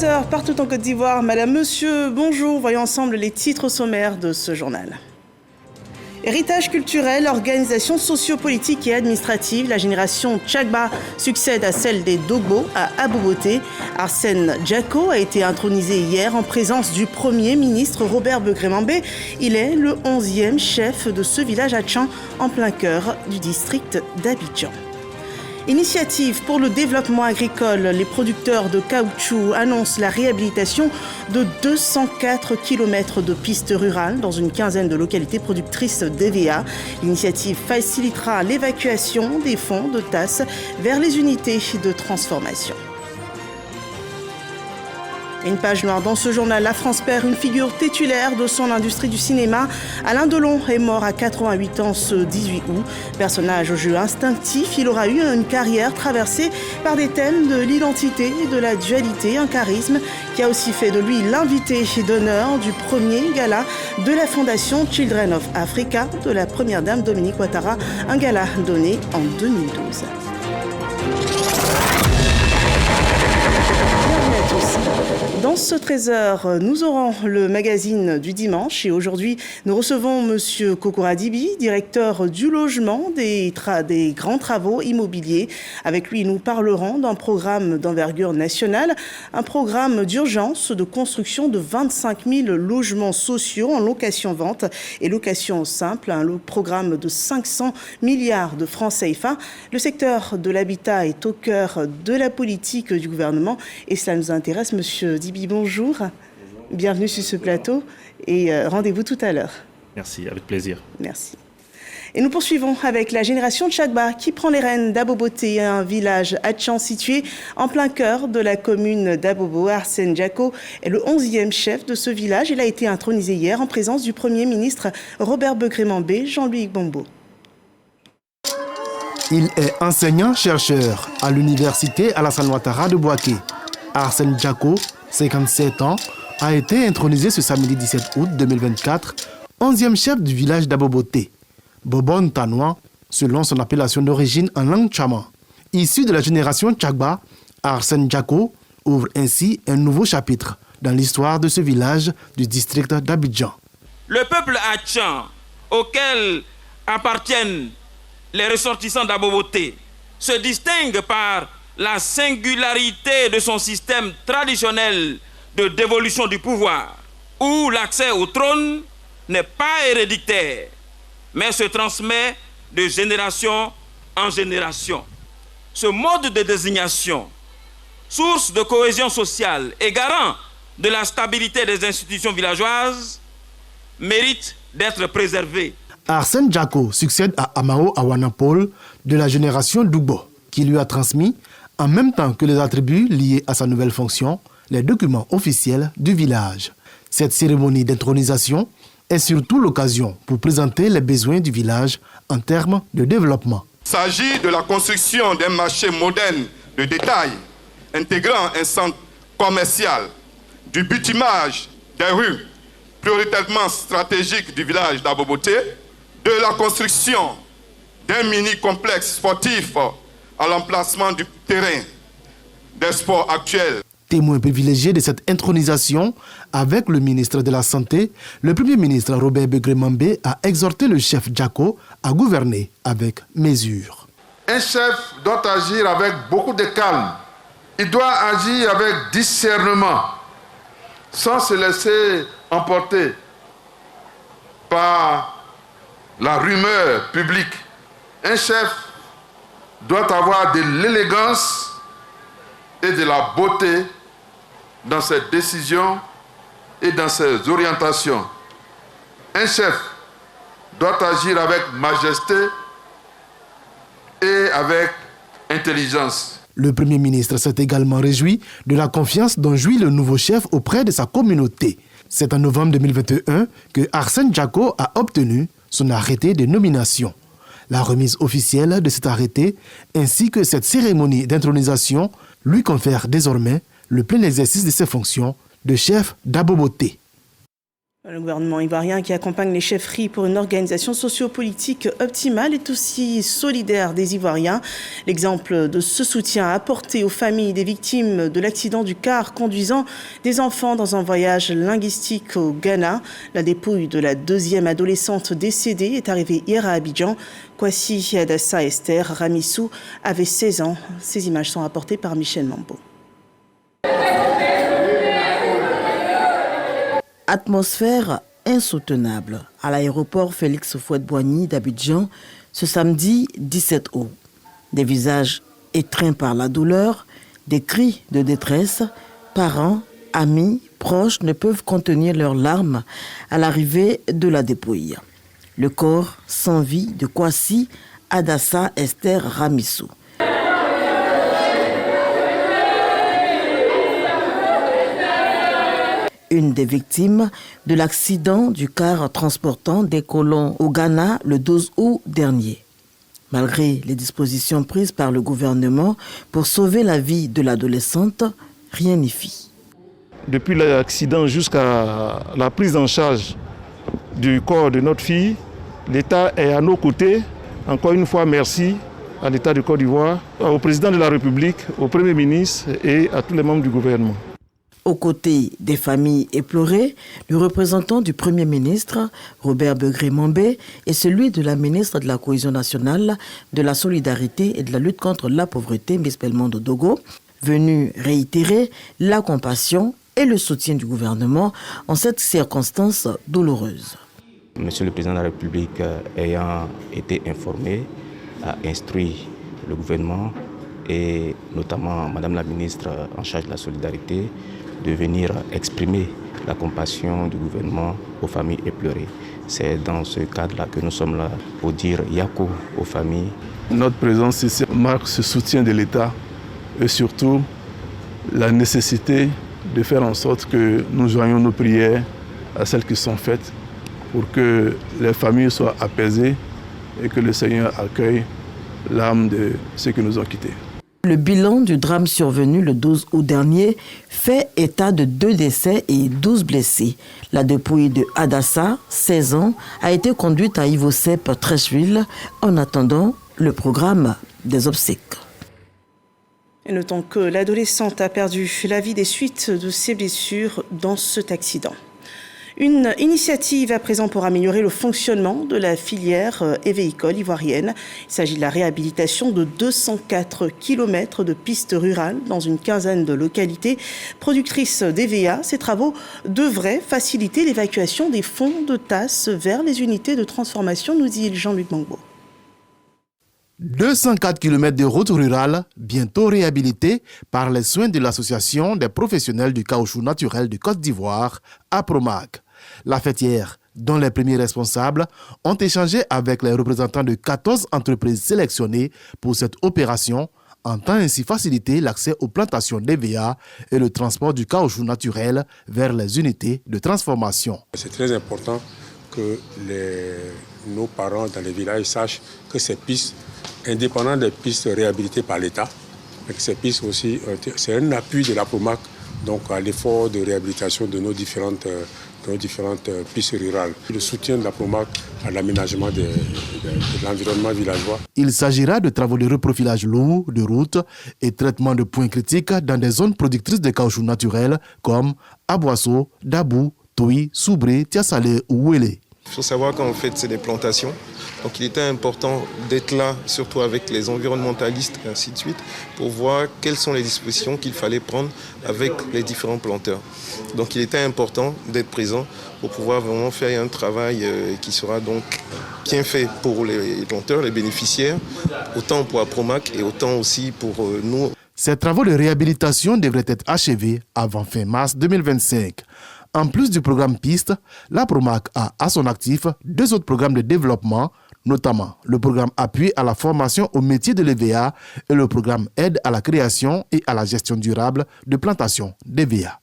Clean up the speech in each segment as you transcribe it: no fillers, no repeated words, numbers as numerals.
13h, partout en Côte d'Ivoire. Madame, monsieur, bonjour. Voyons ensemble les titres sommaires de ce journal. Héritage culturel, organisation sociopolitique et administrative, la génération Tchagba succède à celle des Dogbo à Aboboté. Arsène Djako a été intronisé hier en présence du Premier ministre Robert Begré-Mambé. Il est le 11e chef de ce village à Tchan, en plein cœur du district d'Abidjan. Initiative pour le développement agricole. Les producteurs de caoutchouc annoncent la réhabilitation de 204 km de pistes rurales dans une quinzaine de localités productrices d'EVA. L'initiative facilitera l'évacuation des fonds de tasse vers les unités de transformation. Une page noire dans ce journal. La France perd une figure titulaire de son industrie du cinéma. Alain Delon est mort à 88 ans ce 18 août. Personnage au jeu instinctif, il aura eu une carrière traversée par des thèmes de l'identité et de la dualité. Un charisme qui a aussi fait de lui l'invité d'honneur du premier gala de la fondation Children of Africa de la première dame Dominique Ouattara. Un gala donné en 2012. Dans ce 13h, nous aurons le magazine du dimanche et aujourd'hui, nous recevons Monsieur Kokora Dibi, directeur du logement des grands travaux immobiliers. Avec lui, nous parlerons d'un programme d'envergure nationale, un programme d'urgence de construction de 25 000 logements sociaux en location-vente et location simple, un programme de 500 milliards de francs CFA. Le secteur de l'habitat est au cœur de la politique du gouvernement et cela nous intéresse. Monsieur Dibi, bonjour. Bienvenue sur ce plateau et rendez-vous tout à l'heure. Merci, avec plaisir. Merci. Et nous poursuivons avec la génération Tchagba qui prend les rênes d'Aboboté, un village à Tchan situé en plein cœur de la commune d'Abobo. Arsène Djako est le 11e chef de ce village. Il a été intronisé hier en présence du Premier ministre Robert Begré-Mambé, Jean-Louis Gbombo. Il est enseignant-chercheur à l'université Alassane Ouattara de Bouaké. Arsène Djako, 57 ans, a été intronisé ce samedi 17 août 2024, 11e chef du village d'Aboboté, Bobon Tanois, selon son appellation d'origine en langue tchama. Issu de la génération Tchagba, Arsène Djako ouvre ainsi un nouveau chapitre dans l'histoire de ce village du district d'Abidjan. Le peuple Tchan, auquel appartiennent les ressortissants d'Aboboté, se distingue par la singularité de son système traditionnel de dévolution du pouvoir, où l'accès au trône n'est pas héréditaire, mais se transmet de génération en génération. Ce mode de désignation, source de cohésion sociale et garant de la stabilité des institutions villageoises, mérite d'être préservé. Arsène Djako succède à Amao Awanapol de la génération Dugbo, qui lui a transmis, en même temps que les attributs liés à sa nouvelle fonction, les documents officiels du village. Cette cérémonie d'intronisation est surtout l'occasion pour présenter les besoins du village en termes de développement. Il s'agit de la construction d'un marché moderne de détail, intégrant un centre commercial, du bitumage des rues, prioritairement stratégiques du village d'Aboboté, de la construction d'un mini-complexe sportif à l'emplacement du terrain des sports actuels. Témoin privilégié de cette intronisation, avec le ministre de la Santé, le Premier ministre Robert Begré-Mambé a exhorté le chef Djako à gouverner avec mesure. Un chef doit agir avec beaucoup de calme. Il doit agir avec discernement, sans se laisser emporter par la rumeur publique. Un chef doit avoir de l'élégance et de la beauté dans ses décisions et dans ses orientations. Un chef doit agir avec majesté et avec intelligence. Le Premier ministre s'est également réjoui de la confiance dont jouit le nouveau chef auprès de sa communauté. C'est en novembre 2021 que Arsène Djako a obtenu son arrêté de nomination. La remise officielle de cet arrêté ainsi que cette cérémonie d'intronisation lui confère désormais le plein exercice de ses fonctions de chef d'Aboboté. Le gouvernement ivoirien qui accompagne les chefferies pour une organisation sociopolitique optimale est aussi solidaire des Ivoiriens. L'exemple de ce soutien apporté aux familles des victimes de l'accident du car conduisant des enfants dans un voyage linguistique au Ghana. La dépouille de la deuxième adolescente décédée est arrivée hier à Abidjan. Kwasi Adassa Esther Ramissou avait 16 ans. Ces images sont rapportées par Michel Mambo. Atmosphère insoutenable à l'aéroport Félix Houphouët-Boigny d'Abidjan ce samedi 17 août. Des visages étreints par la douleur, des cris de détresse, parents, amis, proches ne peuvent contenir leurs larmes à l'arrivée de la dépouille. Le corps sans vie de Kwasi Adassa Esther Ramissou. Une des victimes de l'accident du car transportant des colons au Ghana le 12 août dernier. Malgré les dispositions prises par le gouvernement pour sauver la vie de l'adolescente, rien n'y fit. Depuis l'accident jusqu'à la prise en charge du corps de notre fille, l'État est à nos côtés. Encore une fois, merci à l'État de Côte d'Ivoire, au président de la République, au Premier ministre et à tous les membres du gouvernement. Aux côtés des familles éplorées, le représentant du Premier ministre, Robert Begré-Mambé, et celui de la ministre de la Cohésion nationale, de la Solidarité et de la lutte contre la pauvreté, Miss Belmondo Dogo, venus réitérer la compassion et le soutien du gouvernement en cette circonstance douloureuse. Monsieur le Président de la République, ayant été informé, a instruit le gouvernement et notamment Madame la ministre en charge de la solidarité de venir exprimer la compassion du gouvernement aux familles éplorées. C'est dans ce cadre-là que nous sommes là pour dire Yako aux familles. Notre présence ici marque ce soutien de l'État et surtout la nécessité de faire en sorte que nous joignons nos prières à celles qui sont faites pour que les familles soient apaisées et que le Seigneur accueille l'âme de ceux qui nous ont quittés. Le bilan du drame survenu le 12 août dernier fait état de 2 décès et 12 blessés. La dépouille de Adassa, 16 ans, a été conduite à Ivosep Trècheville en attendant le programme des obsèques. Et notons que l'adolescente a perdu la vie des suites de ses blessures dans cet accident. Une initiative à présent pour améliorer le fonctionnement de la filière évéicole ivoirienne. Il s'agit de la réhabilitation de 204 km de pistes rurales dans une quinzaine de localités productrices d'EVA. Ces travaux devraient faciliter l'évacuation des fonds de tasse vers les unités de transformation, nous dit Jean-Luc Mangbo. 204 km de routes rurales, bientôt réhabilitées par les soins de l'Association des professionnels du caoutchouc naturel de Côte d'Ivoire, APROMAC. La fêtière, dont les premiers responsables, ont échangé avec les représentants de 14 entreprises sélectionnées pour cette opération, entend ainsi faciliter l'accès aux plantations d'EVA et le transport du caoutchouc naturel vers les unités de transformation. C'est très important que nos parents dans les villages sachent que ces pistes, indépendamment des pistes réhabilitées par l'État, et que ces pistes aussi, c'est un appui de la PROMAC donc à l'effort de réhabilitation de nos différentes pistes rurales. Le soutien de la PROMAC à l'aménagement de l'environnement villageois. Il s'agira de travaux de reprofilage lourd de routes et traitement de points critiques dans des zones productrices de caoutchouc naturel comme Aboisseau, Dabou, Toui, Soubré, Tiasalé ou Ouélé. Il faut savoir qu'en fait, c'est des plantations. Donc il était important d'être là, surtout avec les environnementalistes et ainsi de suite, pour voir quelles sont les dispositions qu'il fallait prendre avec les différents planteurs. Donc il était important d'être présent pour pouvoir vraiment faire un travail qui sera donc bien fait pour les planteurs, les bénéficiaires, autant pour APROMAC et autant aussi pour nous. Ces travaux de réhabilitation devraient être achevés avant fin mars 2025. En plus du programme PISTE, la PROMAC a à son actif 2 autres programmes de développement, notamment le programme Appui à la formation au métier de l'EVA et le programme Aide à la création et à la gestion durable de plantations d'EVA.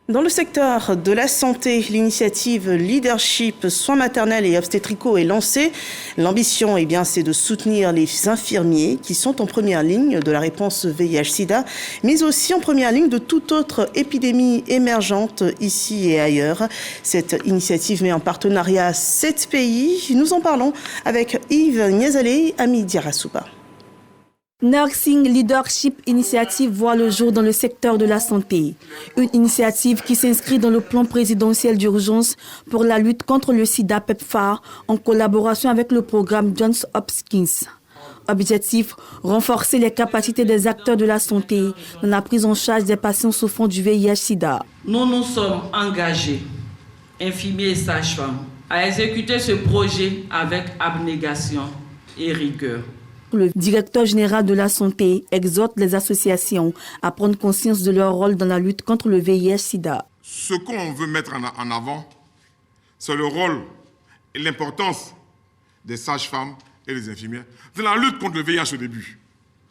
Dans le secteur de la santé, l'initiative Leadership Soins maternels et obstétricaux est lancée. L'ambition, c'est de soutenir les infirmiers qui sont en première ligne de la réponse VIH-Sida, mais aussi en première ligne de toute autre épidémie émergente ici et ailleurs. Cette initiative met en partenariat 7 pays. Nous en parlons avec Yves Niazalé, ami d'Irasuba. Nursing Leadership Initiative voit le jour dans le secteur de la santé. Une initiative qui s'inscrit dans le plan présidentiel d'urgence pour la lutte contre le sida PEPFAR en collaboration avec le programme Johns Hopkins. Objectif, renforcer les capacités des acteurs de la santé dans la prise en charge des patients souffrant du VIH-Sida. Nous nous sommes engagés, infirmiers et sages-femmes, à exécuter ce projet avec abnégation et rigueur. Le directeur général de la santé exhorte les associations à prendre conscience de leur rôle dans la lutte contre le VIH-Sida. Ce qu'on veut mettre en avant, c'est le rôle et l'importance des sages-femmes et des infirmières dans la lutte contre le VIH au début.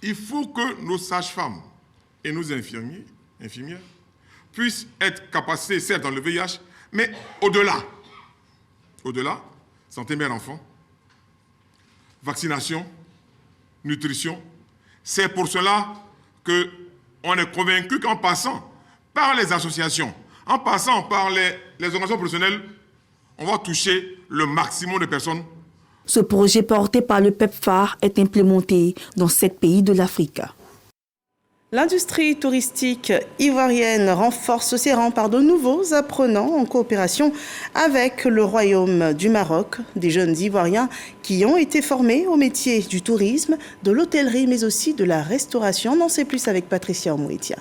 Il faut que nos sages-femmes et nos infirmières puissent être capacités, certes dans le VIH, mais au-delà. Au-delà, santé mère-enfant, vaccination, nutrition. C'est pour cela qu'on est convaincu qu'en passant par les associations, en passant par les organisations professionnelles, on va toucher le maximum de personnes. Ce projet porté par le PEPFAR est implémenté dans 7 pays de l'Afrique. L'industrie touristique ivoirienne renforce ses rangs par de nouveaux apprenants en coopération avec le Royaume du Maroc, des jeunes Ivoiriens qui ont été formés au métier du tourisme, de l'hôtellerie, mais aussi de la restauration. On en sait plus avec Patricia Omouetia.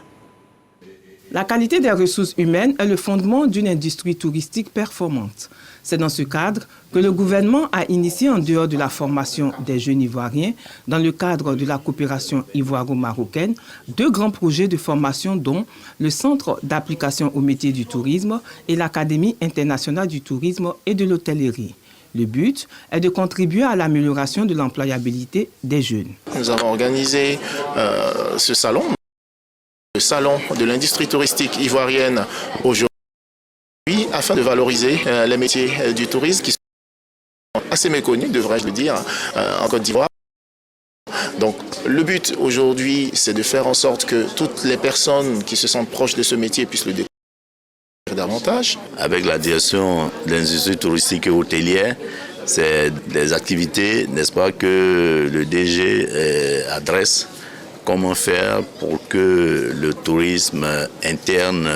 La qualité des ressources humaines est le fondement d'une industrie touristique performante. C'est dans ce cadre que le gouvernement a initié, en dehors de la formation des jeunes Ivoiriens, dans le cadre de la coopération ivoiro-marocaine, 2 grands projets de formation dont le Centre d'application au métier du tourisme et l'Académie internationale du tourisme et de l'hôtellerie. Le but est de contribuer à l'amélioration de l'employabilité des jeunes. Nous avons organisé ce salon, le salon de l'industrie touristique ivoirienne aujourd'hui, afin de valoriser les métiers du tourisme qui sont assez méconnus, devrais-je le dire, en Côte d'Ivoire. Donc le but aujourd'hui, c'est de faire en sorte que toutes les personnes qui se sentent proches de ce métier puissent le découvrir davantage. Avec la direction de l'industrie touristique et hôtelière, c'est des activités, n'est-ce pas, que le DG adresse. Comment faire pour que le tourisme interne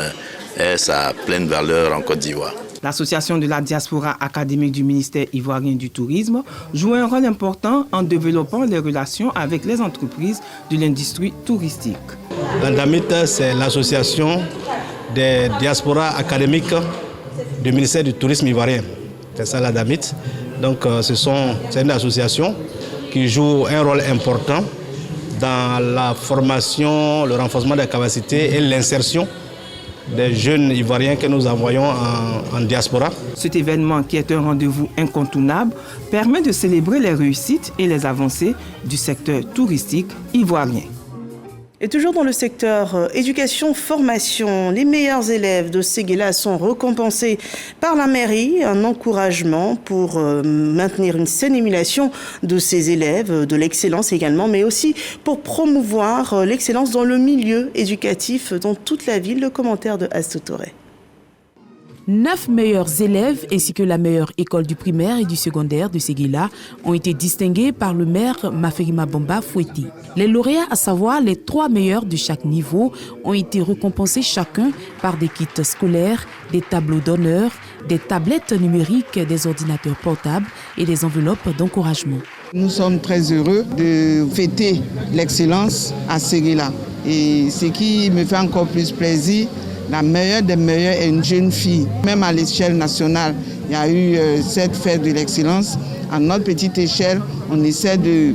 ait sa pleine valeur en Côte d'Ivoire. L'association de la diaspora académique du ministère ivoirien du tourisme joue un rôle important en développant les relations avec les entreprises de l'industrie touristique. L'ANDAMIT, c'est l'association des diasporas académiques du ministère du tourisme ivoirien. C'est ça l'ANDAMIT. Donc c'est une association qui joue un rôle important dans la formation, le renforcement des capacités et l'insertion des jeunes Ivoiriens que nous envoyons en diaspora. Cet événement, qui est un rendez-vous incontournable, permet de célébrer les réussites et les avancées du secteur touristique ivoirien. Et toujours dans le secteur éducation-formation, les meilleurs élèves de Séguéla sont récompensés par la mairie. Un encouragement pour maintenir une saine émulation de ces élèves, de l'excellence également, mais aussi pour promouvoir l'excellence dans le milieu éducatif dans toute la ville. Le commentaire de Astotoré. 9 meilleurs élèves ainsi que la meilleure école du primaire et du secondaire de Séguéla ont été distingués par le maire Maferima Bamba Fouetti. Les lauréats, à savoir les 3 meilleurs de chaque niveau, ont été récompensés chacun par des kits scolaires, des tableaux d'honneur, des tablettes numériques, des ordinateurs portables et des enveloppes d'encouragement. Nous sommes très heureux de fêter l'excellence à Séguéla. Et ce qui me fait encore plus plaisir, la meilleure des meilleures est une jeune fille. Même à l'échelle nationale, il y a eu cette fête de l'excellence. À notre petite échelle, on essaie de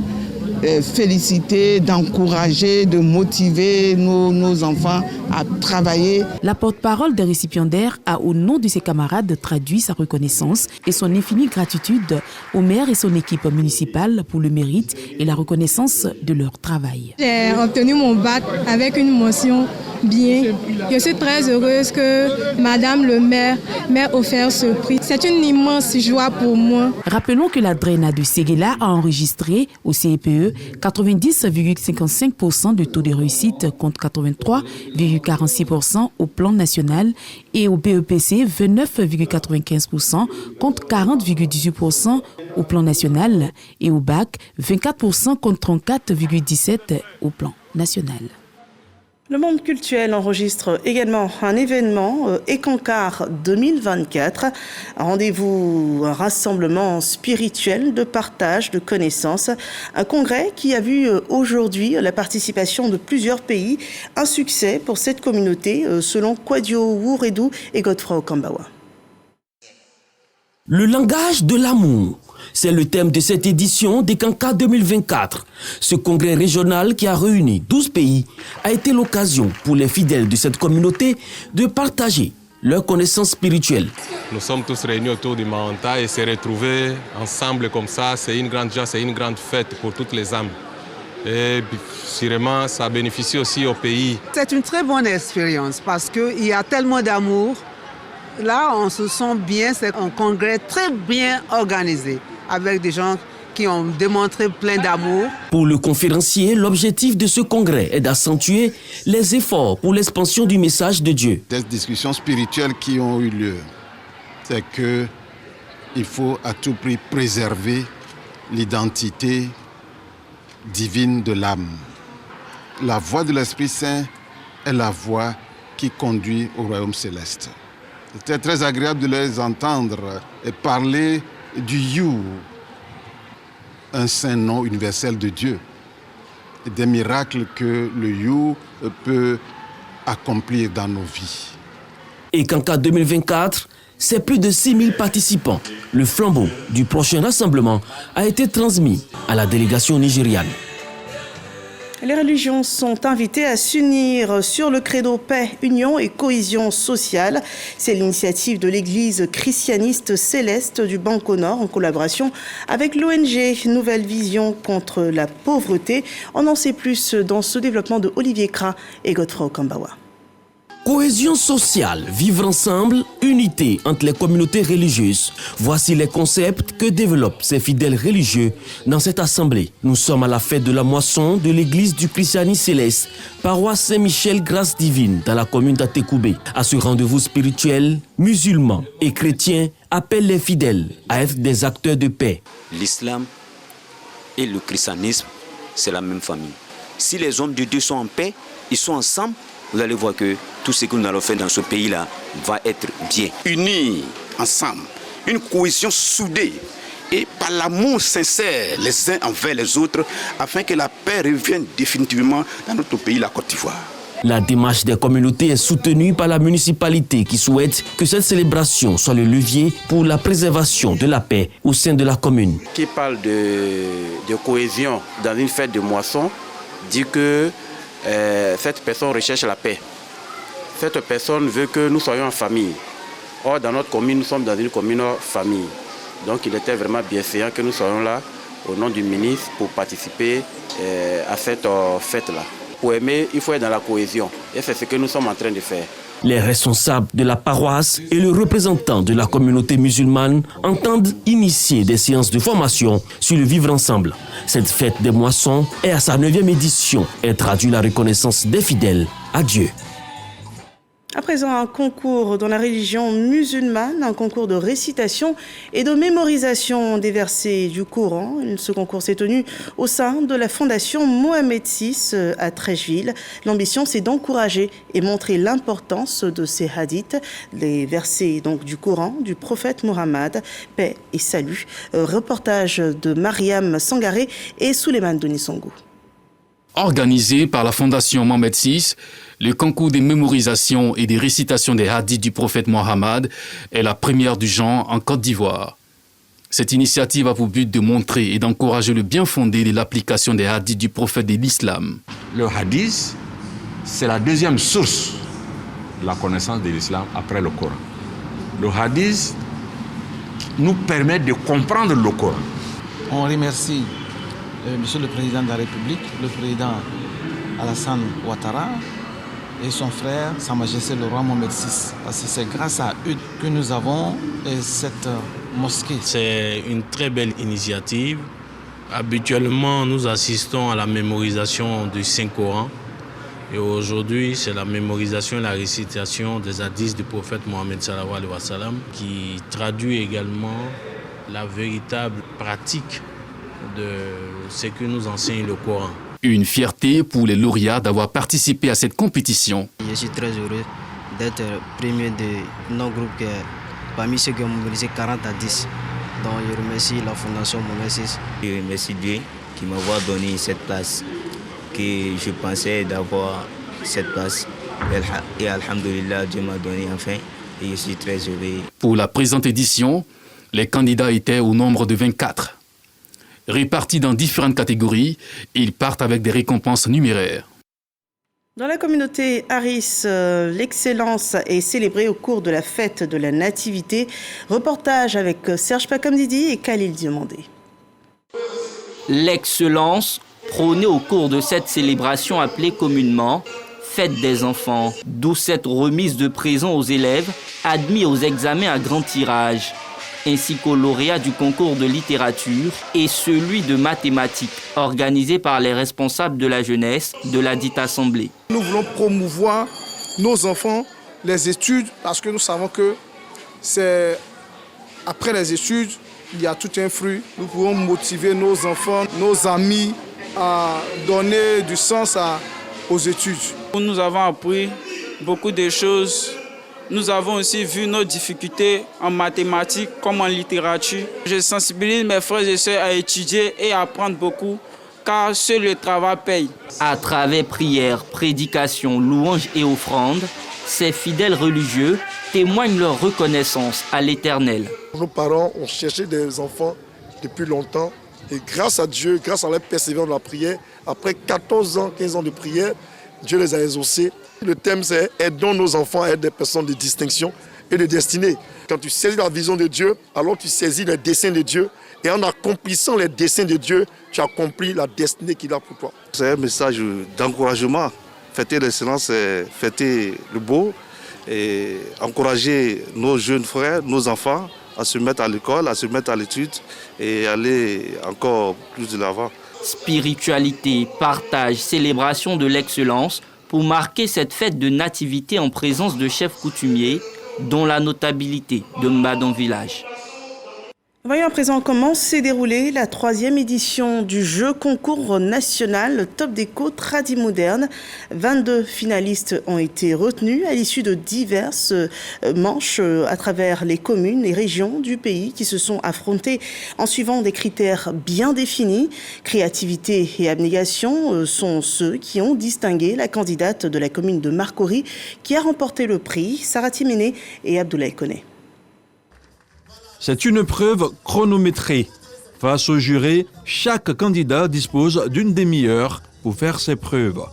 féliciter, d'encourager, de motiver nos enfants à travailler. La porte-parole des récipiendaires a, au nom de ses camarades, traduit sa reconnaissance et son infinie gratitude au maire et son équipe municipale pour le mérite et la reconnaissance de leur travail. J'ai obtenu mon bac avec une mention bien. Je suis très heureuse que Madame le maire m'ait offert ce prix. C'est une immense joie pour moi. Rappelons que la DRENA de Séguéla a enregistré au CEPE 90,55% de taux de réussite contre 83,46% au plan national et au BEPC 29,95% contre 40,18% au plan national et au BAC 24% contre 34,17% au plan national. Le monde culturel enregistre également un événement, Ekankar 2024, un rendez-vous, un rassemblement spirituel de partage de connaissances, un congrès qui a vu aujourd'hui la participation de plusieurs pays, un succès pour cette communauté selon Kwadio Wuredou et Godfrey Okambawa. Le langage de l'amour. C'est le thème de cette édition d'Ekankar 2024. Ce congrès régional qui a réuni 12 pays a été l'occasion pour les fidèles de cette communauté de partager leurs connaissances spirituelles. Nous sommes tous réunis autour du Mahanta et se retrouver ensemble comme ça, c'est une grande joie, c'est une grande fête pour toutes les âmes. Et sûrement, ça bénéficie aussi au pays. C'est une très bonne expérience parce qu'il y a tellement d'amour. Là, on se sent bien, c'est un congrès très bien organisé, avec des gens qui ont démontré plein d'amour. Pour le conférencier, l'objectif de ce congrès est d'accentuer les efforts pour l'expansion du message de Dieu. Des discussions spirituelles qui ont eu lieu, c'est qu'il faut à tout prix préserver l'identité divine de l'âme. La voix de l'Esprit Saint est la voix qui conduit au royaume céleste. C'était très agréable de les entendre et parler du You, un saint nom universel de Dieu, et des miracles que le You peut accomplir dans nos vies. Ekankar 2024, c'est plus de 6000 participants. Le flambeau du prochain rassemblement a été transmis à la délégation nigériane. Les religions sont invitées à s'unir sur le credo paix, union et cohésion sociale. C'est l'initiative de l'église christianiste céleste du Banco Nord en collaboration avec l'ONG Nouvelle Vision contre la pauvreté. On en sait plus dans ce développement de Olivier Kra et Godfrey Okambawa. Cohésion sociale, vivre ensemble, unité entre les communautés religieuses. Voici les concepts que développent ces fidèles religieux dans cette assemblée. Nous sommes à la fête de la moisson de l'église du christianisme céleste, paroisse Saint-Michel Grâce Divine dans la commune d'Atekoubé. À ce rendez-vous spirituel, musulmans et chrétiens appellent les fidèles à être des acteurs de paix. L'islam et le christianisme, c'est la même famille. Si les hommes de Dieu sont en paix, ils sont ensemble, vous allez voir que tout ce que nous allons faire dans ce pays-là va être bien. Unis ensemble, une cohésion soudée et par l'amour sincère les uns envers les autres afin que la paix revienne définitivement dans notre pays, la Côte d'Ivoire. La démarche des communautés est soutenue par la municipalité qui souhaite que cette célébration soit le levier pour la préservation de la paix au sein de la commune. Qui parle de cohésion dans une fête de moisson dit que cette personne recherche la paix. Cette personne veut que nous soyons en famille. Or, dans notre commune, nous sommes dans une commune famille. Donc, il était vraiment bienveillant que nous soyons là, au nom du ministre, pour participer à cette fête-là. Pour aimer, il faut être dans la cohésion. Et c'est ce que nous sommes en train de faire. Les responsables de la paroisse et le représentant de la communauté musulmane entendent initier des séances de formation sur le vivre ensemble. Cette fête des moissons est à sa 9e édition et traduit la reconnaissance des fidèles à Dieu. À présent, un concours dans la religion musulmane, un concours de récitation et de mémorisation des versets du Coran. Ce concours s'est tenu au sein de la fondation Mohamed VI à Trècheville. L'ambition, c'est d'encourager et montrer l'importance de ces hadiths, les versets donc du Coran, du prophète Mohammed, paix et salut. Reportage de Mariam Sangaré et Souleymane Denisongo. Organisé par la fondation Mohamed VI, le concours des mémorisations et des récitations des hadiths du prophète Mohammed est la première du genre en Côte d'Ivoire. Cette initiative a pour but de montrer et d'encourager le bien fondé de l'application des hadiths du prophète de l'islam. Le hadith, c'est la deuxième source de la connaissance de l'islam après le Coran. Le hadith nous permet de comprendre le Coran. On remercie Monsieur le Président de la République, le Président Alassane Ouattara, et son frère, Sa Majesté le roi Mohamed VI. Parce que c'est grâce à eux que nous avons cette mosquée. C'est une très belle initiative. Habituellement, nous assistons à la mémorisation du Saint-Coran. Et aujourd'hui, c'est la mémorisation et la récitation des hadiths du prophète Mohammed sallallahu alayhi wa sallam qui traduit également la véritable pratique de ce que nous enseigne le Coran. Une fierté pour les lauréats d'avoir participé à cette compétition. Je suis très heureux d'être premier de nos groupes parmi ceux qui ont mobilisé 40 à 10. Donc je remercie la Fondation Mohamed VI. Je remercie Dieu qui m'avoir donné cette place, que je pensais d'avoir cette place. Et alhamdoulilah, Dieu m'a donné enfin et je suis très heureux. Pour la présente édition, les candidats étaient au nombre de 24. Répartis dans différentes catégories, ils partent avec des récompenses numéraires. Dans la communauté Harris, l'excellence est célébrée au cours de la fête de la Nativité. Reportage avec Serge Pacomdidi et Khalil Diomandé. L'excellence prônée au cours de cette célébration appelée communément Fête des enfants, d'où cette remise de présents aux élèves admis aux examens à grand tirage, ainsi qu'aux lauréats du concours de littérature et celui de mathématiques, organisé par les responsables de la jeunesse de la dite assemblée. Nous voulons promouvoir nos enfants, les études, parce que nous savons que c'est après les études, il y a tout un fruit. Nous pouvons motiver nos enfants, nos amis à donner du sens aux études. Nous avons appris beaucoup de choses. Nous avons aussi vu nos difficultés en mathématiques comme en littérature. Je sensibilise mes frères et sœurs à étudier et à apprendre beaucoup, car seul le travail paye. À travers prières, prédications, louanges et offrandes, ces fidèles religieux témoignent leur reconnaissance à l'Éternel. Nos parents ont cherché des enfants depuis longtemps et grâce à Dieu, grâce à leur persévérance dans la prière, après 14 ans, 15 ans de prière, Dieu les a exaucés. Le thème c'est « Aidons nos enfants à être des personnes de distinction et de destinée ». Quand tu saisis la vision de Dieu, alors tu saisis les desseins de Dieu. Et en accomplissant les desseins de Dieu, tu accomplis la destinée qu'il a pour toi. C'est un message d'encouragement. Fêter l'excellence, c'est fêter le beau et encourager nos jeunes frères, nos enfants à se mettre à l'école, à se mettre à l'étude et aller encore plus de l'avant. Spiritualité, partage, célébration de l'excellence pour marquer cette fête de nativité en présence de chefs coutumiers, dont la notabilité de Mbadon Village. Voyons à présent comment s'est déroulée la 3e édition du jeu concours national Top Déco Tradi Moderne. 22 finalistes ont été retenus à l'issue de diverses manches à travers les communes et régions du pays qui se sont affrontées en suivant des critères bien définis. Créativité et abnégation sont ceux qui ont distingué la candidate de la commune de Marcory qui a remporté le prix, Sarah Timéné et Abdoulaye Koné. C'est une preuve chronométrée. Face au jury, chaque candidat dispose d'une demi-heure pour faire ses preuves.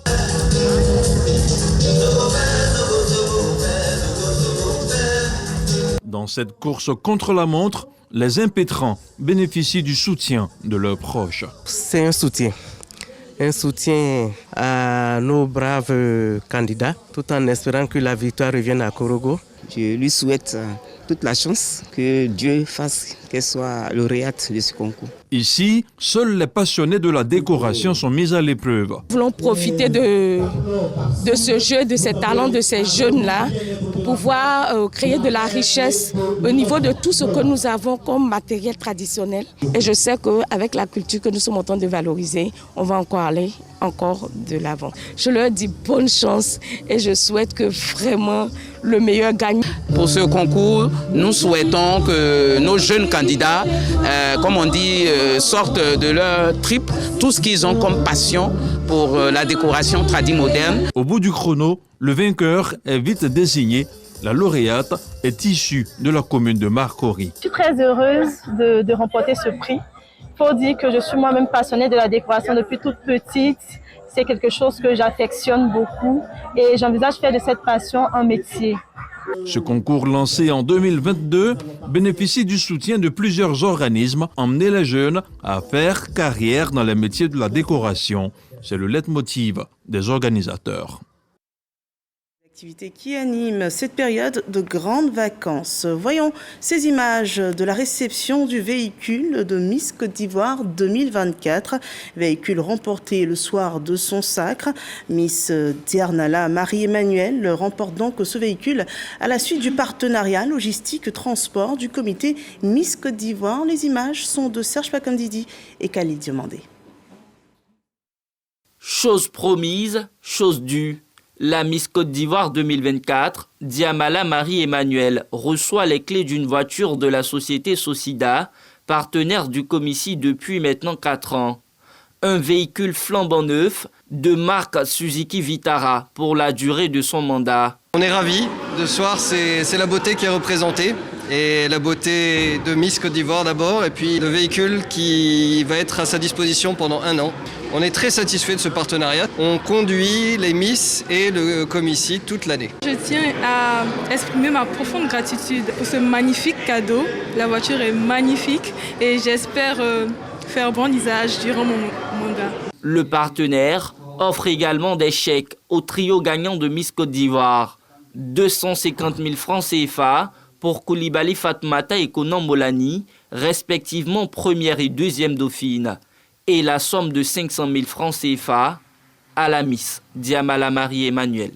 Dans cette course contre la montre, les impétrants bénéficient du soutien de leurs proches. C'est un soutien à nos braves candidats, tout en espérant que la victoire revienne à Korogo. Je lui souhaite toute la chance, que Dieu fasse qu'elle soit lauréate de ce concours. Ici, seuls les passionnés de la décoration sont mis à l'épreuve. Nous voulons profiter de ce jeu, de ces talents de ces jeunes-là, pour pouvoir créer de la richesse au niveau de tout ce que nous avons comme matériel traditionnel. Et je sais qu'avec la culture que nous sommes en train de valoriser, on va encore aller de l'avant. Je leur dis bonne chance et je souhaite que vraiment le meilleur gagne. Pour ce concours, nous souhaitons que nos jeunes candidats, comme on dit, sortent de leur trip, tout ce qu'ils ont comme passion pour la décoration tradie moderne. Au bout du chrono, le vainqueur est vite désigné. La lauréate est issue de la commune de Marcory. Je suis très heureuse de remporter ce prix. Il faut dire que je suis moi-même passionnée de la décoration depuis toute petite. C'est quelque chose que j'affectionne beaucoup et j'envisage faire de cette passion un métier. Ce concours lancé en 2022 bénéficie du soutien de plusieurs organismes, emmener les jeunes à faire carrière dans les métiers de la décoration. C'est le leitmotiv des organisateurs. Activité qui anime cette période de grandes vacances. Voyons ces images de la réception du véhicule de Miss Côte d'Ivoire 2024. Véhicule remporté le soir de son sacre. Miss Diarnala Marie-Emmanuel remporte donc ce véhicule à la suite du partenariat logistique transport du comité Miss Côte d'Ivoire. Les images sont de Serge Pakandidi et Khalid Diomandé. Chose promise, chose due. La Miss Côte d'Ivoire 2024, Diamala Marie-Emmanuel, reçoit les clés d'une voiture de la société Socida, partenaire du Comici depuis maintenant 4 ans. Un véhicule flambant neuf de marque Suzuki Vitara pour la durée de son mandat. On est ravis. Ce soir, c'est la beauté qui est représentée. Et la beauté de Miss Côte d'Ivoire d'abord, et puis le véhicule qui va être à sa disposition pendant 1 an. On est très satisfait de ce partenariat. On conduit les Miss et le Comici toute l'année. Je tiens à exprimer ma profonde gratitude pour ce magnifique cadeau. La voiture est magnifique et j'espère faire bon usage durant mon mandat. Le partenaire offre également des chèques au trio gagnant de Miss Côte d'Ivoire. 250 000 francs CFA pour Koulibaly Fatoumata et Konan Molani, respectivement première et deuxième dauphine, et la somme de 500 000 francs CFA à la Miss Diamala Marie-Emmanuel.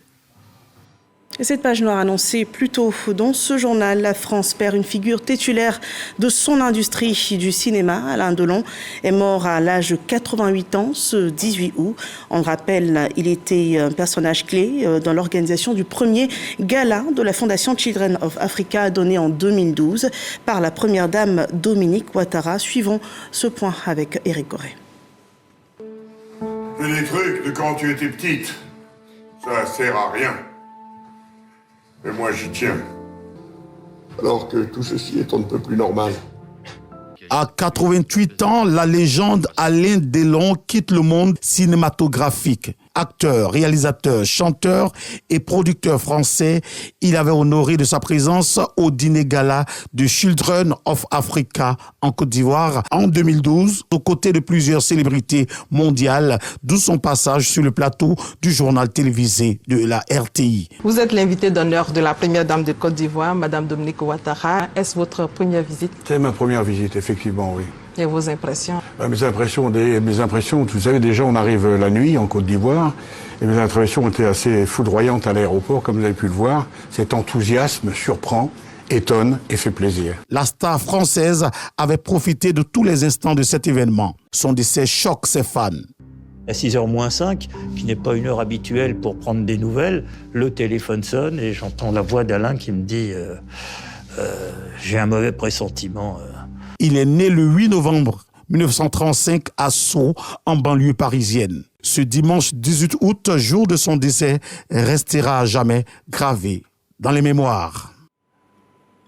Et cette page noire annoncée plus tôt dans ce journal, la France perd une figure titulaire de son industrie du cinéma. Alain Delon est mort à l'âge de 88 ans ce 18 août. On le rappelle, il était un personnage clé dans l'organisation du premier gala de la Fondation Children of Africa donné en 2012 par la première dame Dominique Ouattara. Suivons ce point avec Éric Corré. Fais des trucs de quand tu étais petite. Ça sert à rien. Mais moi, j'y tiens. Alors que tout ceci est un peu plus normal. À 88 ans, la légende Alain Delon quitte le monde cinématographique. Acteur, réalisateur, chanteur et producteur français, il avait honoré de sa présence au dîner gala de Children of Africa en Côte d'Ivoire en 2012, aux côtés de plusieurs célébrités mondiales, d'où son passage sur le plateau du journal télévisé de la RTI. Vous êtes l'invité d'honneur de la première dame de Côte d'Ivoire, Madame Dominique Ouattara. Est-ce votre première visite? C'est ma première visite, effectivement, oui. Et vos impressions? Mes impressions, vous savez, déjà on arrive la nuit en Côte d'Ivoire et mes impressions étaient assez foudroyantes à l'aéroport, comme vous avez pu le voir. Cet enthousiasme surprend, étonne et fait plaisir. La star française avait profité de tous les instants de cet événement. Son décès choque ses fans. À 6h moins 5, qui n'est pas une heure habituelle pour prendre des nouvelles, le téléphone sonne et j'entends la voix d'Alain qui me dit j'ai un mauvais pressentiment. Il est né le 8 novembre 1935 à Sceaux, en banlieue parisienne. Ce dimanche 18 août, jour de son décès, restera à jamais gravé dans les mémoires.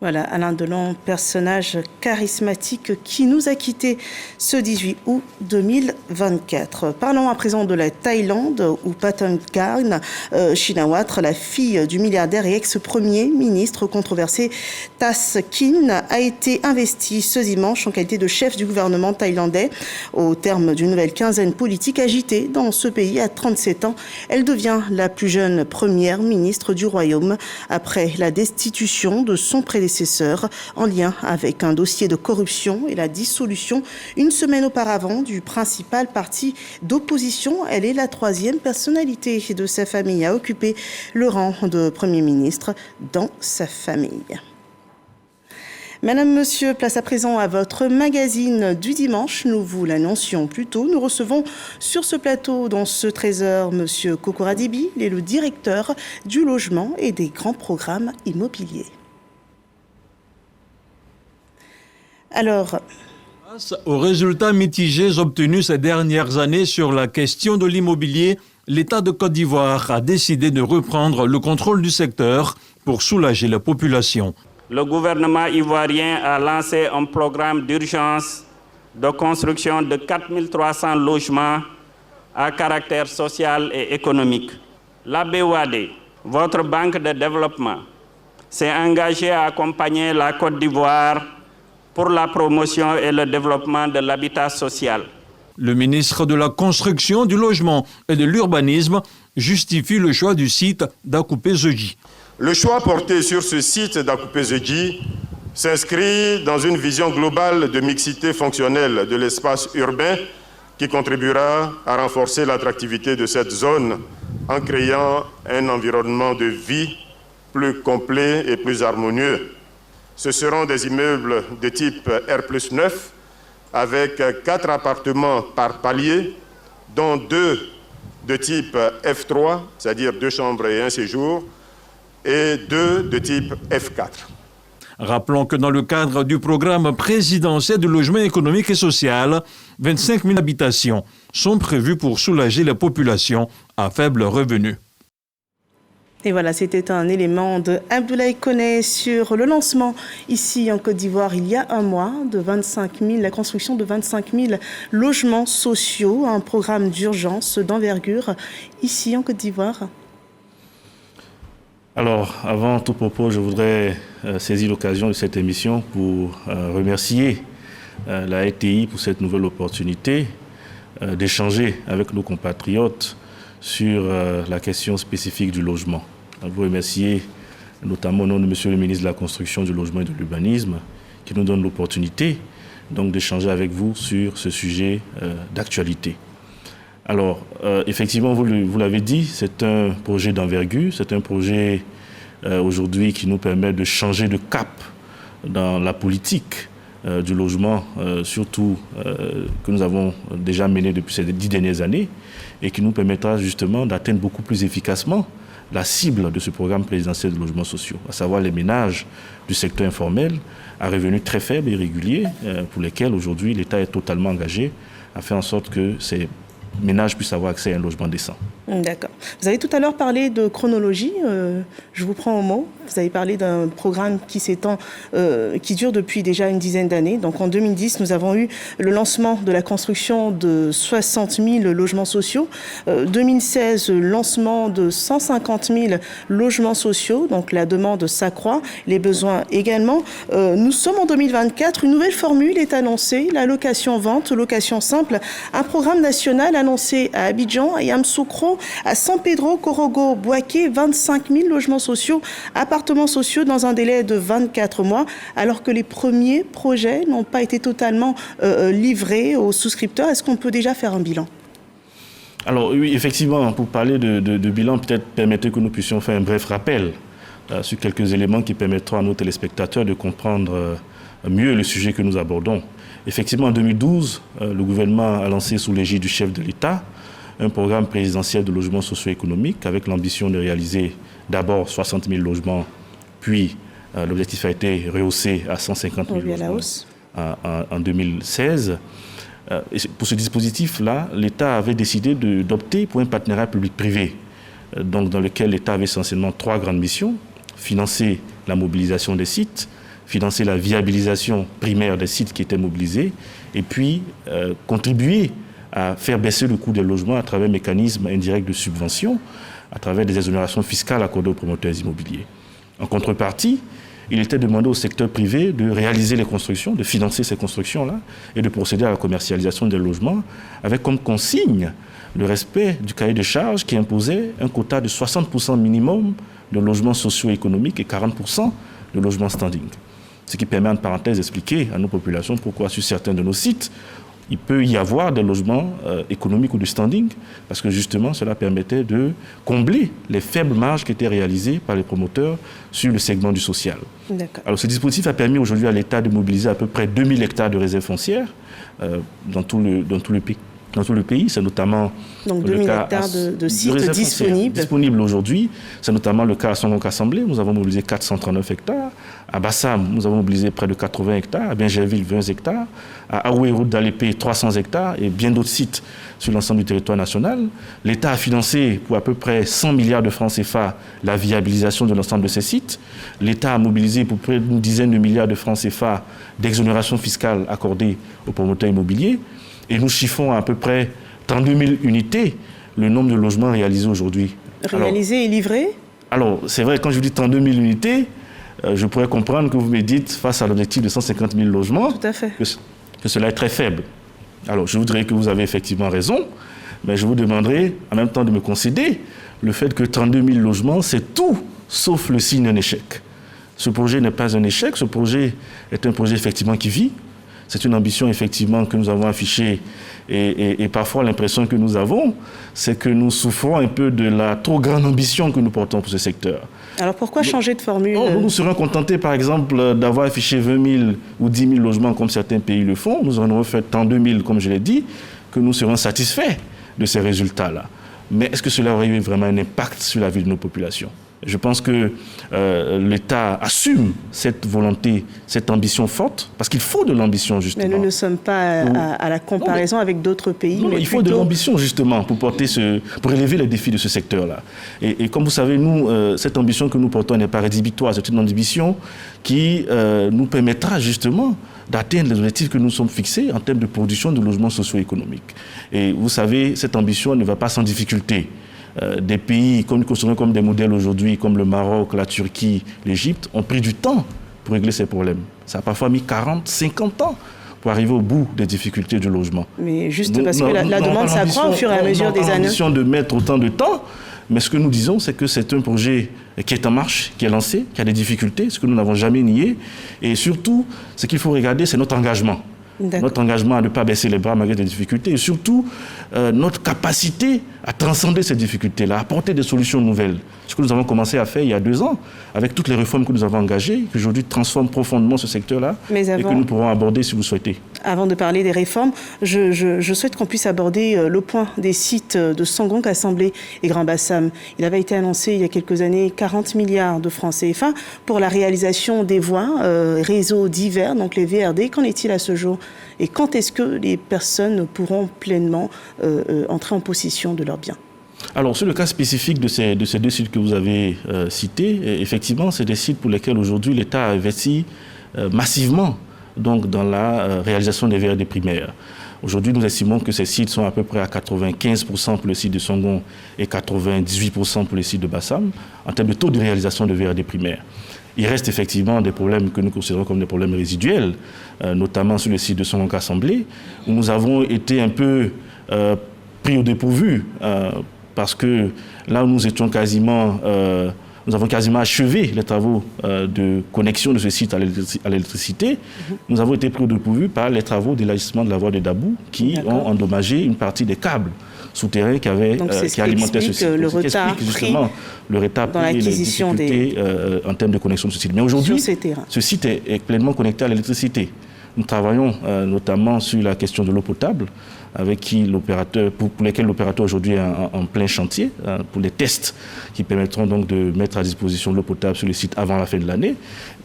Voilà, Alain Delon, personnage charismatique qui nous a quittés ce 18 août 2024. Parlons à présent de la Thaïlande où Pattanakarn Shinawatra, la fille du milliardaire et ex-premier ministre controversé Tas Kin, a été investie ce dimanche en qualité de chef du gouvernement thaïlandais. Au terme d'une nouvelle quinzaine politique agitée dans ce pays à 37 ans, elle devient la plus jeune première ministre du royaume après la destitution de son prédécesseur en lien avec un dossier de corruption et la dissolution une semaine auparavant du principal parti d'opposition. Elle est la 3e personnalité de sa famille à occuper le rang de Premier ministre dans sa famille. Madame, Monsieur, place à présent à votre magazine du dimanche. Nous vous l'annoncions plus tôt. Nous recevons sur ce plateau, dans ce 13h, Monsieur Kokoradibi, il est le directeur du logement et des grands programmes immobiliers. Alors, face aux résultats mitigés obtenus ces dernières années sur la question de l'immobilier, l'État de Côte d'Ivoire a décidé de reprendre le contrôle du secteur pour soulager la population. Le gouvernement ivoirien a lancé un programme d'urgence de construction de 4300 logements à caractère social et économique. La BOAD, votre banque de développement, s'est engagée à accompagner la Côte d'Ivoire pour la promotion et le développement de l'habitat social. Le ministre de la Construction, du Logement et de l'Urbanisme justifie le choix du site d'Akoupé-Zedji. Le choix porté sur ce site d'Akoupé-Zedji s'inscrit dans une vision globale de mixité fonctionnelle de l'espace urbain qui contribuera à renforcer l'attractivité de cette zone en créant un environnement de vie plus complet et plus harmonieux. Ce seront des immeubles de type R+9 avec 4 appartements par palier, dont 2 de type F3, c'est-à-dire 2 chambres et 1 séjour, et 2 de type F4. Rappelons que dans le cadre du programme présidentiel de logement économique et social, 25 000 habitations sont prévues pour soulager la population à faible revenu. Et voilà, c'était un élément de Abdoulaye Koné sur le lancement ici en Côte d'Ivoire il y a un mois de 25 000, la construction de 25 000 logements sociaux, un programme d'urgence d'envergure ici en Côte d'Ivoire. Alors, avant tout propos, je voudrais saisir l'occasion de cette émission pour remercier la RTI pour cette nouvelle opportunité d'échanger avec nos compatriotes sur la question spécifique du logement. Je vous remercier notamment au nom de Monsieur le ministre de la Construction, du Logement et de l'Urbanisme qui nous donne l'opportunité donc d'échanger avec vous sur ce sujet d'actualité. Alors, effectivement, vous l'avez dit, c'est un projet d'envergure, c'est un projet aujourd'hui qui nous permet de changer de cap dans la politique du logement, surtout que nous avons déjà mené depuis ces 10 dernières années, et qui nous permettra justement d'atteindre beaucoup plus efficacement la cible de ce programme présidentiel de logements sociaux, à savoir les ménages du secteur informel à revenus très faibles et réguliers, pour lesquels aujourd'hui l'État est totalement engagé à faire en sorte que ces ménages puissent avoir accès à un logement décent. D'accord. Vous avez tout à l'heure parlé de chronologie, je vous prends au mot. Vous avez parlé d'un programme qui s'étend, qui dure depuis déjà une dizaine d'années. Donc en 2010, nous avons eu le lancement de la construction de 60 000 logements sociaux. 2016, lancement de 150 000 logements sociaux. Donc la demande s'accroît, les besoins également. Nous sommes en 2024, une nouvelle formule est annoncée, la location-vente, location simple, un programme national annoncé à Abidjan et Yamoussoukro, à San Pedro, Korogo, Bouaké, 25 000 logements sociaux, appartements sociaux dans un délai de 24 mois, alors que les premiers projets n'ont pas été totalement livrés aux souscripteurs. Est-ce qu'on peut déjà faire un bilan ? Alors oui, effectivement, pour parler de bilan, peut-être permettez que nous puissions faire un bref rappel sur quelques éléments qui permettront à nos téléspectateurs de comprendre mieux le sujet que nous abordons. Effectivement, en 2012, le gouvernement a lancé sous l'égide du chef de l'État un programme présidentiel de logement socio-économique avec l'ambition de réaliser d'abord 60 000 logements, puis l'objectif a été rehaussé à 150 000 logements en 2016. Et pour ce dispositif-là, l'État avait décidé d'opter pour un partenariat public-privé, donc dans lequel l'État avait essentiellement 3 grandes missions: financer la mobilisation des sites, financer la viabilisation primaire des sites qui étaient mobilisés, et puis contribuer à faire baisser le coût des logements à travers un mécanisme indirect de subvention, à travers des exonérations fiscales accordées aux promoteurs immobiliers. En contrepartie, il était demandé au secteur privé de réaliser les constructions, de financer ces constructions-là et de procéder à la commercialisation des logements avec comme consigne le respect du cahier de charges qui imposait un quota de 60% minimum de logements socio-économiques et 40% de logements standing. Ce qui permet, en parenthèse, d'expliquer à nos populations pourquoi sur certains de nos sites, il peut y avoir des logements économiques ou de standing, parce que justement, cela permettait de combler les faibles marges qui étaient réalisées par les promoteurs sur le segment du social. Alors, ce dispositif a permis aujourd'hui à l'État de mobiliser à peu près 2000 hectares de réserves foncières dans tout le pays. C'est notamment donc 2000 hectares de sites disponibles aujourd'hui. C'est notamment le cas à Songonk-Assemblée. Nous avons mobilisé 439 hectares. À Bassam, nous avons mobilisé près de 80 hectares. À Bingerville, 20 hectares. À Aoué, route d'Alépé, 300 hectares. Et bien d'autres sites sur l'ensemble du territoire national. L'État a financé pour à peu près 100 milliards de francs CFA la viabilisation de l'ensemble de ces sites. L'État a mobilisé pour près d'une dizaine de milliards de francs CFA d'exonération fiscale accordée aux promoteurs immobiliers. Et nous chiffrons à peu près 32 000 unités le nombre de logements réalisés aujourd'hui. Réalisés et livrés ? Alors, c'est vrai, quand je dis 32 000 unités, je pourrais comprendre que vous me dites, face à l'objectif de 150 000 logements, tout à fait, que cela est très faible. Alors, je voudrais que vous avez effectivement raison. mais je vous demanderai en même temps de me concéder le fait que 32 000 logements, c'est tout sauf le signe d'un échec. Ce projet n'est pas un échec, ce projet est un projet effectivement qui vit. C'est une ambition effectivement que nous avons affichée et parfois l'impression que nous avons, c'est que nous souffrons un peu de la trop grande ambition que nous portons pour ce secteur. Alors pourquoi changer de formule? Nous serions contentés par exemple d'avoir affiché 20 000 ou 10 000 logements comme certains pays le font. Nous en aurons fait 32 000 comme je l'ai dit, que nous serons satisfaits de ces résultats-là. Mais est-ce que cela aurait eu vraiment un impact sur la vie de nos populations? Je pense que l'État assume cette volonté, cette ambition forte, parce qu'il faut de l'ambition, justement. Mais nous ne sommes pas à la comparaison avec d'autres pays. Non, mais il faut de l'ambition, justement, pour élever les défis de ce secteur-là. Et comme vous savez, nous, cette ambition que nous portons n'est pas rédhibitoire. C'est une ambition qui nous permettra, justement, d'atteindre les objectifs que nous sommes fixés en termes de production de logements socio-économiques. Et vous savez, cette ambition ne va pas sans difficulté. Des pays considérés comme des modèles aujourd'hui, comme le Maroc, la Turquie, l'Égypte, ont pris du temps pour régler ces problèmes. Ça a parfois mis 40, 50 ans pour arriver au bout des difficultés du logement. Mais juste parce que la demande s'accroît au fur et à mesure des années. Nous n'avons pas l'ambition de mettre autant de temps, mais ce que nous disons, c'est que c'est un projet qui est en marche, qui est lancé, qui a des difficultés, ce que nous n'avons jamais nié. Et surtout, ce qu'il faut regarder, c'est notre engagement. Notre engagement à ne pas baisser les bras malgré des difficultés et surtout notre capacité à transcender ces difficultés-là, à apporter des solutions nouvelles. Ce que nous avons commencé à faire il y a 2 ans, avec toutes les réformes que nous avons engagées, qui aujourd'hui transforment profondément ce secteur-là et que nous pourrons aborder si vous souhaitez. Avant de parler des réformes, je souhaite qu'on puisse aborder le point des sites de Sangong, Assemblée et Grand Bassam. Il avait été annoncé il y a quelques années 40 milliards de francs CFA pour la réalisation des voies, réseaux divers, donc les VRD. Qu'en est-il à ce jour? Et quand est-ce que les personnes pourront pleinement entrer en possession de leurs biens? Alors, sur le cas spécifique de ces 2 sites que vous avez cités, effectivement, c'est des sites pour lesquels aujourd'hui l'État a investi massivement donc, dans la réalisation des VRD primaires. Aujourd'hui, nous estimons que ces sites sont à peu près à 95% pour le site de Sangong et 98% pour le site de Bassam, en termes de taux de réalisation de VRD primaires. Il reste effectivement des problèmes que nous considérons comme des problèmes résiduels, notamment sur le site de Sangong Assemblée, où nous avons été un peu pris au dépourvu, parce que là où nous étions nous avons quasiment achevé les travaux de connexion de ce site à l'électricité. Nous avons été pris au dépourvu par les travaux d'élargissement de la voie de Dabou qui ont endommagé une partie des câbles souterrains qui alimentaient ce site. Le retard dans l'acquisition des difficultés en termes de connexion de ce site. Mais aujourd'hui, ce site est pleinement connecté à l'électricité. Nous travaillons notamment sur la question de l'eau potable, avec pour lesquels l'opérateur aujourd'hui est en plein chantier, pour les tests qui permettront donc de mettre à disposition de l'eau potable sur le site avant la fin de l'année.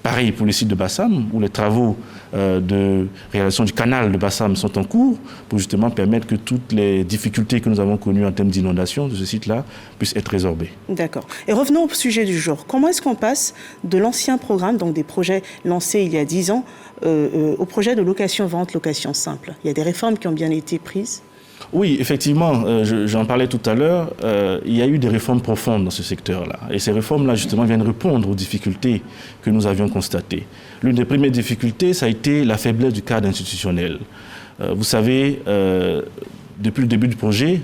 Pareil pour le site de Bassam, où les travaux de réalisation du canal de Bassam sont en cours, pour justement permettre que toutes les difficultés que nous avons connues en termes d'inondation de ce site-là puissent être résorbées. D'accord. Et revenons au sujet du jour. Comment est-ce qu'on passe de l'ancien programme, donc des projets lancés il y a 10 ans, au projet de location-vente, location simple? Il y a des réformes qui ont bien été prises? Oui, effectivement, j'en parlais tout à l'heure, il y a eu des réformes profondes dans ce secteur-là. Et ces réformes-là, justement, viennent répondre aux difficultés que nous avions constatées. L'une des premières difficultés, ça a été la faiblesse du cadre institutionnel. Vous savez, depuis le début du projet,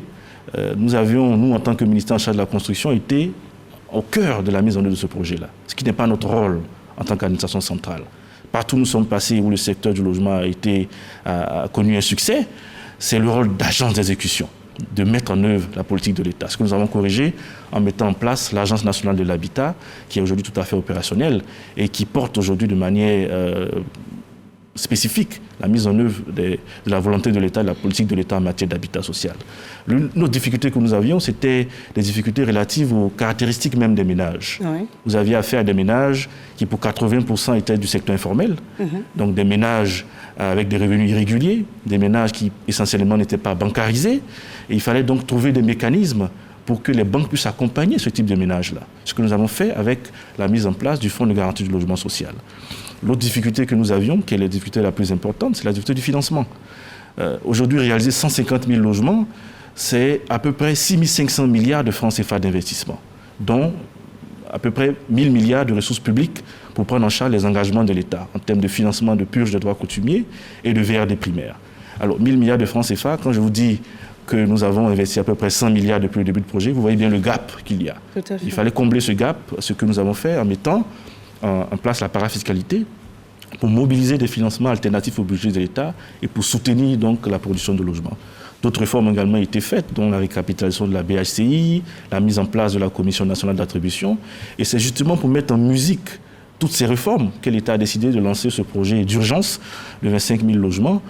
nous, en tant que ministère en charge de la construction, été au cœur de la mise en œuvre de ce projet-là, ce qui n'est pas notre rôle en tant qu'administration centrale. Partout où nous sommes passés, où le secteur du logement a connu un succès, c'est le rôle d'agence d'exécution, de mettre en œuvre la politique de l'État. Ce que nous avons corrigé en mettant en place l'Agence nationale de l'habitat, qui est aujourd'hui tout à fait opérationnelle et qui porte aujourd'hui de manière spécifique la mise en œuvre de la volonté de l'État, de la politique de l'État en matière d'habitat social. Notre difficulté que nous avions, c'était des difficultés relatives aux caractéristiques même des ménages. Oui. Vous aviez affaire à des ménages qui, pour 80%, étaient du secteur informel, donc des ménages avec des revenus irréguliers, des ménages qui, essentiellement, n'étaient pas bancarisés. Et il fallait donc trouver des mécanismes pour que les banques puissent accompagner ce type de ménages-là. Ce que nous avons fait avec la mise en place du Fonds de garantie du logement social. L'autre difficulté que nous avions, qui est la difficulté la plus importante, c'est la difficulté du financement. Aujourd'hui, réaliser 150 000 logements, c'est à peu près 6 500 milliards de francs CFA d'investissement, dont à peu près 1 000 milliards de ressources publiques pour prendre en charge les engagements de l'État en termes de financement de purge de droits coutumiers et de VRD primaires. Alors, 1 000 milliards de francs CFA, quand je vous dis que nous avons investi à peu près 100 milliards depuis le début du projet, vous voyez bien le gap qu'il y a. Il fallait combler ce gap, ce que nous avons fait en mettant en place la parafiscalité pour mobiliser des financements alternatifs au budget de l'État et pour soutenir donc la production de logements. D'autres réformes ont également été faites, dont la récapitalisation de la BHCI, la mise en place de la Commission nationale d'attribution. Et c'est justement pour mettre en musique toutes ces réformes que l'État a décidé de lancer ce projet d'urgence de 25 000 logements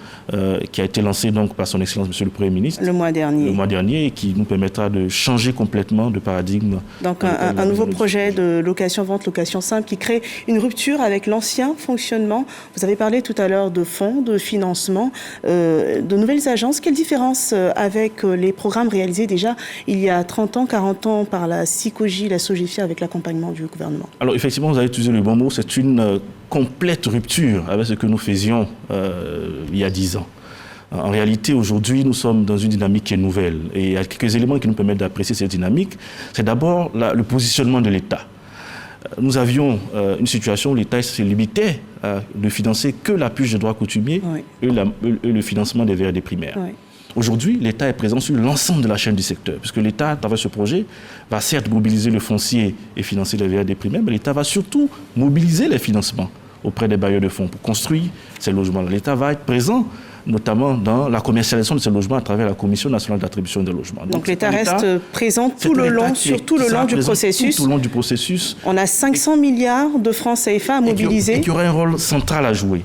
qui a été lancé donc par son Excellence Monsieur le Premier ministre le mois dernier et qui nous permettra de changer complètement de paradigme. Donc un nouveau projet de location-vente, location simple qui crée une rupture avec l'ancien fonctionnement. Vous avez parlé tout à l'heure de fonds, de financement, de nouvelles agences. Quelle différence avec les programmes réalisés déjà il y a 30 ans, 40 ans par la SICOGI, la SOGEFIA avec l'accompagnement du gouvernement? Alors effectivement, vous avez utilisé le bon mot. C'est une complète rupture avec ce que nous faisions il y a 10 ans. En réalité, aujourd'hui, nous sommes dans une dynamique qui est nouvelle. Et il y a quelques éléments qui nous permettent d'apprécier cette dynamique. C'est d'abord le positionnement de l'État. Nous avions une situation où l'État se limitait à ne financer que la purge des droits coutumiers et le financement des VRD primaires. Oui. Aujourd'hui, l'État est présent sur l'ensemble de la chaîne du secteur, puisque l'État, à travers ce projet, va certes mobiliser le foncier et financer les VRD primaires, mais l'État va surtout mobiliser les financements auprès des bailleurs de fonds pour construire ces logements-là. L'État va être présent, notamment dans la commercialisation de ces logements à travers la Commission nationale d'attribution des logements. Donc l'État reste présent tout le long du processus. Tout le long du processus. On a 500 milliards de francs CFA à mobiliser. Et qui aurait un rôle central à jouer.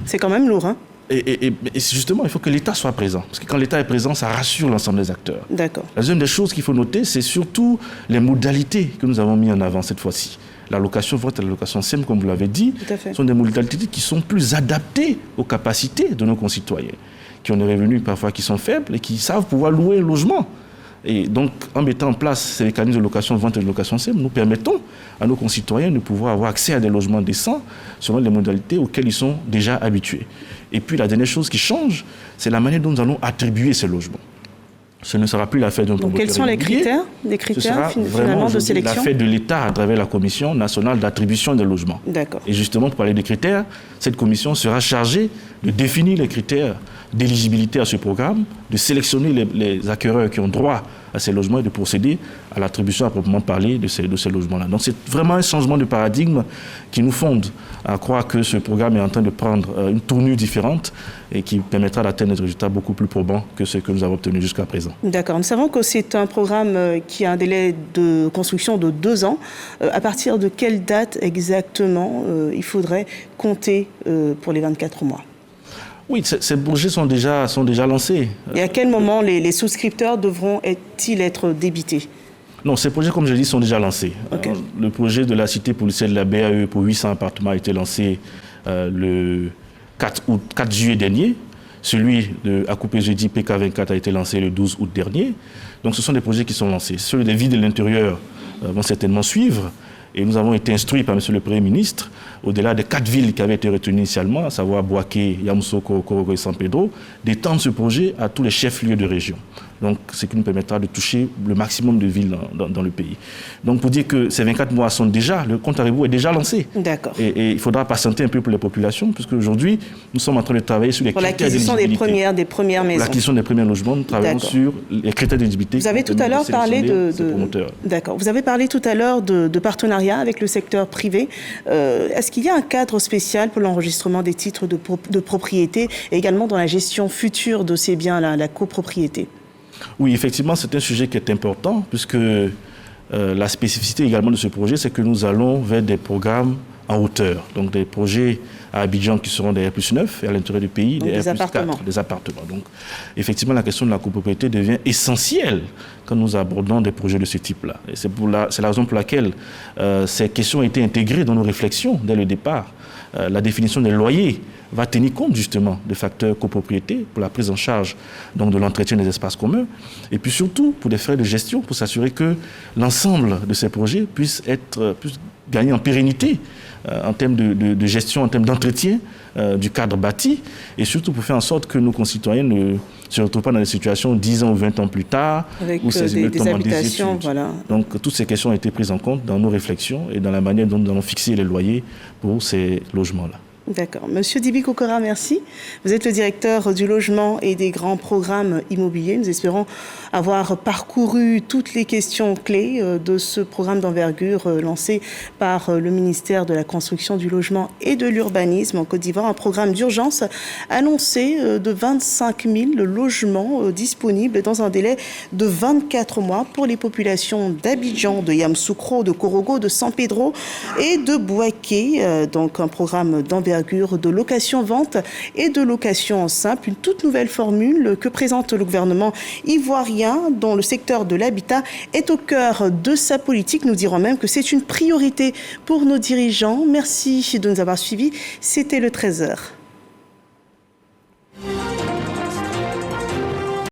C'est quand même lourd, hein? Et justement, il faut que l'État soit présent. Parce que quand l'État est présent, ça rassure l'ensemble des acteurs. D'accord. La deuxième des choses qu'il faut noter, c'est surtout les modalités que nous avons mis en avant cette fois-ci. La location-vente et la location simple, comme vous l'avez dit, sont des modalités qui sont plus adaptées aux capacités de nos concitoyens, qui ont des revenus parfois qui sont faibles et qui savent pouvoir louer un logement. Et donc, en mettant en place ces mécanismes de location-vente et de location simple, nous permettons à nos concitoyens de pouvoir avoir accès à des logements décents selon les modalités auxquelles ils sont déjà habitués. Et puis, la dernière chose qui change, c'est la manière dont nous allons attribuer ces logements. Ce ne sera plus l'affaire d'un promoteur. Donc, quels sont les critères, finalement de sélection? L'affaire de l'État à travers la Commission nationale d'attribution des logements. D'accord. Et justement, pour parler des critères, cette commission sera chargée de définir les critères d'éligibilité à ce programme, de sélectionner les acquéreurs qui ont droit à ces logements et de procéder à l'attribution à proprement parler de ces logements-là. Donc c'est vraiment un changement de paradigme qui nous fonde à croire que ce programme est en train de prendre une tournure différente et qui permettra d'atteindre des résultats beaucoup plus probants que ce que nous avons obtenu jusqu'à présent. D'accord. Nous savons que c'est un programme qui a un délai de construction de 2 ans. À partir de quelle date exactement il faudrait compter pour les 24 mois? Oui, ces projets sont déjà lancés. Et à quel moment les souscripteurs devront-ils être débités? Non, ces projets, comme je l'ai dit, sont déjà lancés. Okay. Le projet de la cité policière de la BAE pour 800 appartements a été lancé le 4 juillet dernier. Celui de Akupé-Jeudi PK24 a été lancé le 12 août dernier. Donc ce sont des projets qui sont lancés. Ceux des villes de l'intérieur vont certainement suivre. Et nous avons été instruits par M. le Premier ministre, au-delà des 4 villes qui avaient été retenues initialement, à savoir Boaké, Yamoussoukro, Korogo et San Pedro, d'étendre ce projet à tous les chefs-lieux de région. Donc, ce qui nous permettra de toucher le maximum de villes dans le pays. Donc, pour dire que ces 24 mois sont déjà, le compte à rebours est déjà lancé. D'accord. Et il faudra patienter un peu pour les populations, puisque aujourd'hui, nous sommes en train de travailler sur les critères d'éligibilité. Pour l'acquisition des premières maisons. L'acquisition des premiers logements, nous travaillons sur les critères d'éligibilité. Vous avez tout à l'heure parlé D'accord. Vous avez parlé tout à l'heure de partenariat avec le secteur privé. Est-ce qu'il y a un cadre spécial pour l'enregistrement des titres de propriété et également dans la gestion future de ces biens-là, la copropriété? Oui, effectivement, c'est un sujet qui est important, puisque la spécificité également de ce projet, c'est que nous allons vers des programmes en hauteur. Donc des projets à Abidjan qui seront des R+9 et à l'intérieur du pays, des R+4, des appartements. Donc effectivement, la question de la copropriété devient essentielle quand nous abordons des projets de ce type-là. Et c'est la raison pour laquelle ces questions ont été intégrées dans nos réflexions dès le départ. La définition des loyers va tenir compte justement des facteurs copropriété pour la prise en charge donc, de l'entretien des espaces communs et puis surtout pour des frais de gestion pour s'assurer que l'ensemble de ces projets puisse gagner en pérennité en termes de gestion, en termes d'entretien du cadre bâti et surtout pour faire en sorte que nos concitoyens ne se retrouvent pas dans des situations 10 ans ou 20 ans plus tard où ces immeubles tombent en désuétude. Voilà. Donc toutes ces questions ont été prises en compte dans nos réflexions et dans la manière dont nous allons fixer les loyers pour ces logements-là. D'accord. Monsieur Dibi Kokora, merci. Vous êtes le directeur du logement et des grands programmes immobiliers. Nous espérons avoir parcouru toutes les questions clés de ce programme d'envergure lancé par le ministère de la Construction, du Logement et de l'Urbanisme en Côte d'Ivoire. Un programme d'urgence annoncé de 25 000 logements disponibles dans un délai de 24 mois pour les populations d'Abidjan, de Yamoussoukro, de Korogo, de San Pedro et de Bouaké. Donc un programme d'envergure de location-vente et de location simple, une toute nouvelle formule que présente le gouvernement ivoirien dont le secteur de l'habitat est au cœur de sa politique. Nous dirons même que c'est une priorité pour nos dirigeants. Merci de nous avoir suivis. C'était le 13h.